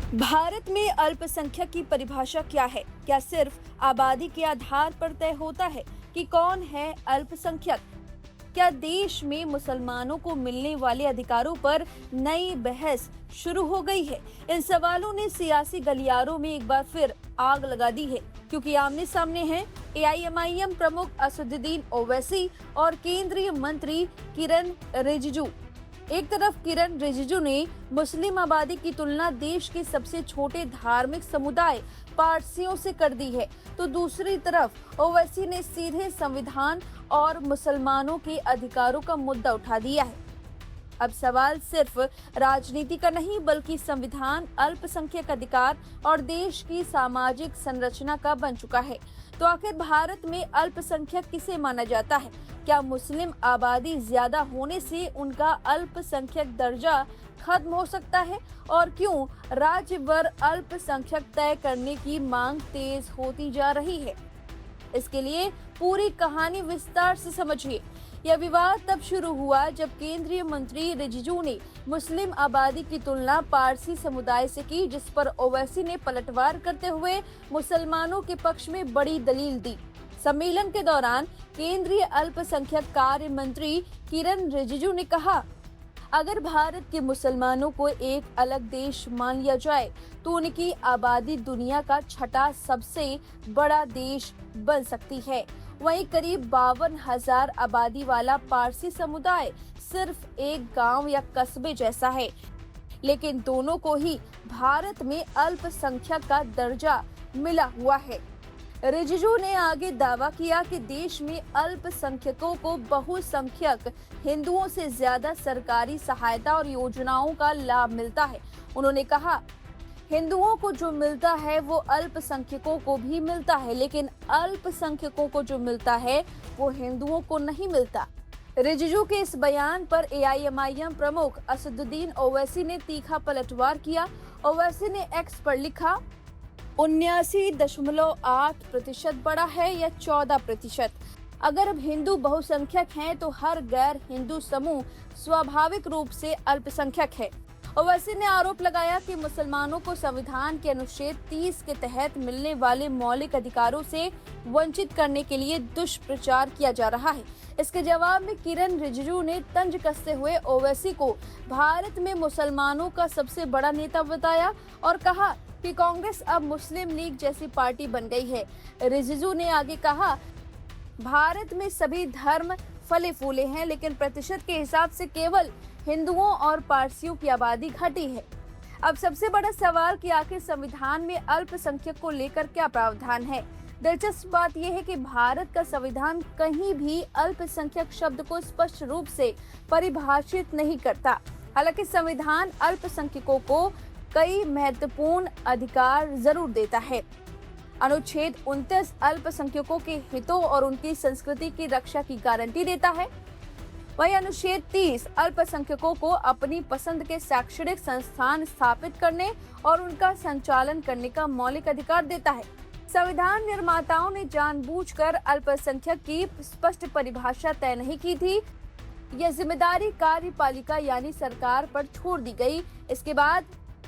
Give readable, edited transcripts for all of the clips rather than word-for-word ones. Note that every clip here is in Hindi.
भारत में अल्पसंख्यक की परिभाषा क्या है? क्या सिर्फ आबादी के आधार पर तय होता है कि कौन है अल्पसंख्यक? क्या देश में मुसलमानों को मिलने वाले अधिकारों पर नई बहस शुरू हो गई है? इन सवालों ने सियासी गलियारों में एक बार फिर आग लगा दी है, क्योंकि आमने सामने हैं एआईएमआईएम प्रमुख असदुद्दीन ओवैसी और केंद्रीय मंत्री किरण रिजिजू। एक तरफ किरण रिजिजू ने मुस्लिम आबादी की तुलना देश के सबसे छोटे धार्मिक समुदाय पारसियों से कर दी है, तो दूसरी तरफ ओवैसी ने सीधे संविधान और मुसलमानों के अधिकारों का मुद्दा उठा दिया है। अब सवाल सिर्फ राजनीति का नहीं, बल्कि संविधान, अल्पसंख्यक अधिकार और देश की सामाजिक संरचना का बन चुका है। तो आखिर भारत में अल्पसंख्यक किसे माना जाता है? क्या मुस्लिम आबादी ज्यादा होने से उनका अल्पसंख्यक दर्जा खत्म हो सकता है? और क्यों राज्यभर अल्पसंख्यक तय करने की मांग तेज होती जा रही है? इसके लिए पूरी कहानी विस्तार से समझिए। यह विवाद तब शुरू हुआ जब केंद्रीय मंत्री रिजिजू ने मुस्लिम आबादी की तुलना पारसी समुदाय से की, जिस पर ओवैसी ने पलटवार करते हुए मुसलमानों के पक्ष में बड़ी दलील दी। सम्मेलन के दौरान केंद्रीय अल्पसंख्यक कार्य मंत्री किरण रिजिजू ने कहा, अगर भारत के मुसलमानों को एक अलग देश मान लिया जाए तो उनकी आबादी दुनिया का छठा सबसे बड़ा देश बन सकती है। वहीं करीब 52,000 आबादी वाला पारसी समुदाय सिर्फ एक गांव या कस्बे जैसा है, लेकिन दोनों को ही भारत में अल्पसंख्यक का दर्जा मिला हुआ है। रिजिजू ने आगे दावा किया कि देश में अल्पसंख्यकों को बहुसंख्यक हिंदुओं से ज्यादा सरकारी सहायता और योजनाओं का लाभ मिलता है। उन्होंने कहा, हिंदुओं को जो मिलता है वो अल्पसंख्यकों को भी मिलता है, लेकिन अल्पसंख्यकों को जो मिलता है वो हिंदुओं को नहीं मिलता। रिजिजू के इस बयान पर एआईएमआईएम प्रमुख असदुद्दीन ओवैसी ने तीखा पलटवार किया। ओवैसी ने एक्स पर लिखा, 79.8% बढ़ा है या 14%? अगर अब हिंदू बहुसंख्यक हैं तो हर गैर हिंदू समूह स्वाभाविक रूप से अल्पसंख्यक है। ओवैसी ने आरोप लगाया कि मुसलमानों को संविधान के अनुच्छेद 30 के तहत मिलने वाले मौलिक अधिकारों से वंचित करने के लिए दुष्प्रचार किया जा रहा है। इसके जवाब में किरण रिजिजू ने तंज कसते हुए ओवैसी को भारत में मुसलमानों का सबसे बड़ा नेता बताया और कहा कि कांग्रेस अब मुस्लिम लीग जैसी पार्टी बन गई है। रिजिजू ने आगे कहा, भारत में सभी धर्म फले फूले हैं, लेकिन प्रतिशत के हिसाब से केवल हिंदुओं और पारसियों की आबादी घटी है। अब सबसे बड़ा सवाल कि आखिर संविधान में अल्पसंख्यक को लेकर क्या प्रावधान है? दिलचस्प बात यह है कि भारत का संविधान कहीं भी अल्पसंख्यक शब्द को स्पष्ट रूप से परिभाषित नहीं करता। हालांकि संविधान अल्पसंख्यकों को कई महत्वपूर्ण अधिकार जरूर देता है। अनुच्छेद 29 अल्पसंख्यकों के हितों और उनकी संस्कृति की रक्षा की गारंटी देता है। वहीं अनुच्छेद 30 अल्पसंख्यकों को अपनी पसंद के शैक्षणिक संस्थान स्थापित करने और उनका संचालन करने का मौलिक अधिकार देता है। संविधान निर्माताओं ने जानबूझकर अल्पसंख्यक की स्पष्ट परिभाषा तय नहीं की थी। यह जिम्मेदारी कार्यपालिका यानी सरकार पर छोड़ दी गई। इसके बाद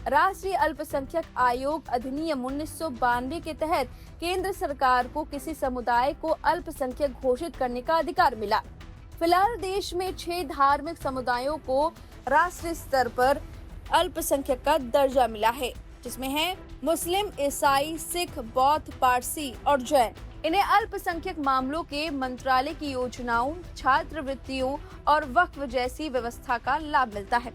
राष्ट्रीय अल्पसंख्यक आयोग अधिनियम 1992 के तहत केंद्र सरकार को किसी समुदाय को अल्पसंख्यक घोषित करने का अधिकार मिला। फिलहाल देश में 6 धार्मिक समुदायों को राष्ट्रीय स्तर पर अल्पसंख्यक का दर्जा मिला है, जिसमें है मुस्लिम, ईसाई, सिख, बौद्ध, पारसी और जैन। इन्हें अल्पसंख्यक मामलों के मंत्रालय की योजनाओं, छात्रवृत्तियों और वक्फ जैसी व्यवस्था का लाभ मिलता है।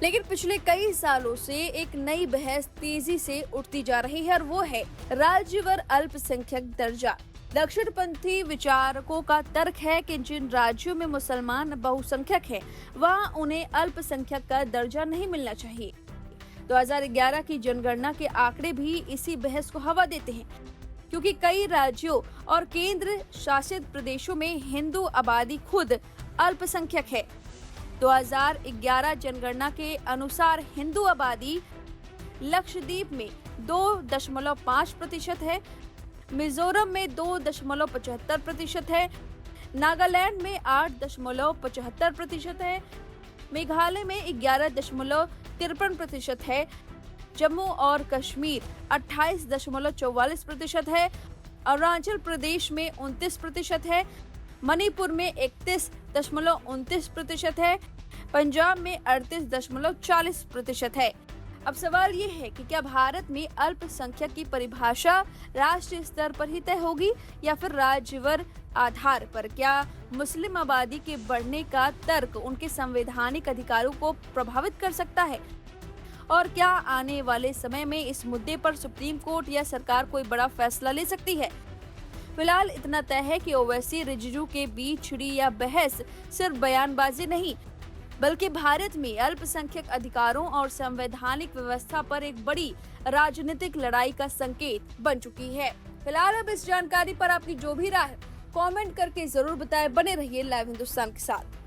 लेकिन पिछले कई सालों से एक नई बहस तेजी से उठती जा रही है और वो है राज्यवार अल्पसंख्यक दर्जा। दक्षिणपंथी विचारकों का तर्क है कि जिन राज्यों में मुसलमान बहुसंख्यक हैं, वहां उन्हें अल्पसंख्यक का दर्जा नहीं मिलना चाहिए। 2011 की जनगणना के आंकड़े भी इसी बहस को हवा देते हैं, क्योंकि कई राज्यों और केंद्र शासित प्रदेशों में हिंदू आबादी खुद अल्पसंख्यक है। 2011 जनगणना के अनुसार हिंदू आबादी लक्षद्वीप में 2.5% है, मिजोरम में 2.75% है, नागालैंड में 8.75% है, मेघालय में 11.53% है, जम्मू और कश्मीर 28.44% है, अरुणाचल प्रदेश में 29% है, मणिपुर में 31.29% है, पंजाब में 38.40% है। अब सवाल ये है कि क्या भारत में अल्पसंख्यक की परिभाषा राष्ट्रीय स्तर पर ही तय होगी या फिर राज्यवार आधार पर? क्या मुस्लिम आबादी के बढ़ने का तर्क उनके संवैधानिक अधिकारों को प्रभावित कर सकता है? और क्या आने वाले समय में इस मुद्दे पर सुप्रीम कोर्ट या सरकार कोई बड़ा फैसला ले सकती है? फिलहाल इतना तय है कि ओवैसी रिजिजू के बीच छिड़ी यह बहस सिर्फ बयानबाजी नहीं, बल्कि भारत में अल्पसंख्यक अधिकारों और संवैधानिक व्यवस्था पर एक बड़ी राजनीतिक लड़ाई का संकेत बन चुकी है। फिलहाल अब इस जानकारी पर आपकी जो भी राय है, कमेंट करके जरूर बताएं। बने रहिए लाइव हिंदुस्तान के साथ।